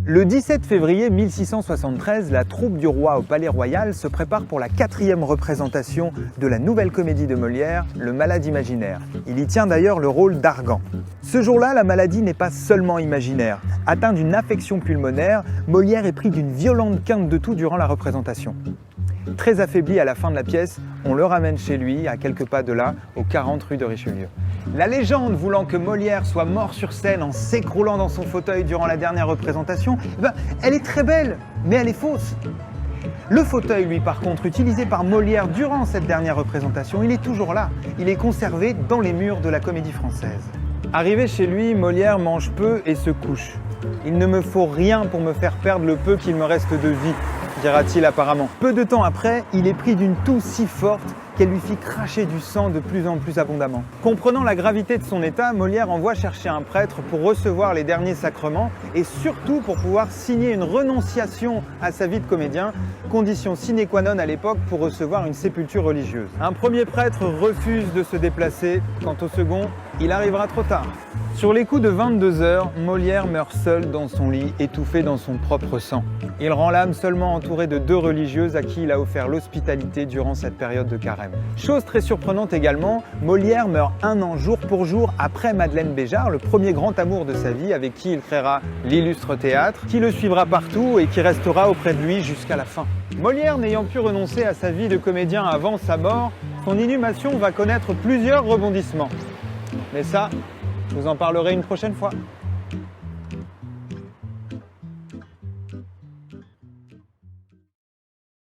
Le 17 février 1673, la troupe du roi au Palais Royal se prépare pour la 4e représentation de la nouvelle comédie de Molière, Le Malade imaginaire. Il y tient d'ailleurs le rôle d'Argan. Ce jour-là, la maladie n'est pas seulement imaginaire. Atteint d'une affection pulmonaire, Molière est pris d'une violente quinte de toux durant la représentation. Très affaibli à la fin de la pièce, on le ramène chez lui, à quelques pas de là, aux 40 rue de Richelieu. La légende voulant que Molière soit mort sur scène en s'écroulant dans son fauteuil durant la dernière représentation, elle est très belle, mais elle est fausse. Le fauteuil, lui, par contre, utilisé par Molière durant cette dernière représentation, il est toujours là. Il est conservé dans les murs de la Comédie Française. Arrivé chez lui, Molière mange peu et se couche. « Il ne me faut rien pour me faire perdre le peu qu'il me reste de vie », dira-t-il apparemment. Peu de temps après, il est pris d'une toux si forte qu'elle lui fit cracher du sang de plus en plus abondamment. Comprenant la gravité de son état, Molière envoie chercher un prêtre pour recevoir les derniers sacrements et surtout pour pouvoir signer une renonciation à sa vie de comédien, condition sine qua non à l'époque pour recevoir une sépulture religieuse. Un premier prêtre refuse de se déplacer, quant au second, il arrivera trop tard. Sur les coups de 22 heures, Molière meurt seul dans son lit, étouffé dans son propre sang. Il rend l'âme seulement entouré de 2 religieuses à qui il a offert l'hospitalité durant cette période de carême. Chose très surprenante également, Molière meurt 1 an jour pour jour après Madeleine Béjart, le premier grand amour de sa vie, avec qui il créera l'illustre théâtre, qui le suivra partout et qui restera auprès de lui jusqu'à la fin. Molière n'ayant pu renoncer à sa vie de comédien avant sa mort, son inhumation va connaître plusieurs rebondissements. Mais ça, je vous en parlerai une prochaine fois.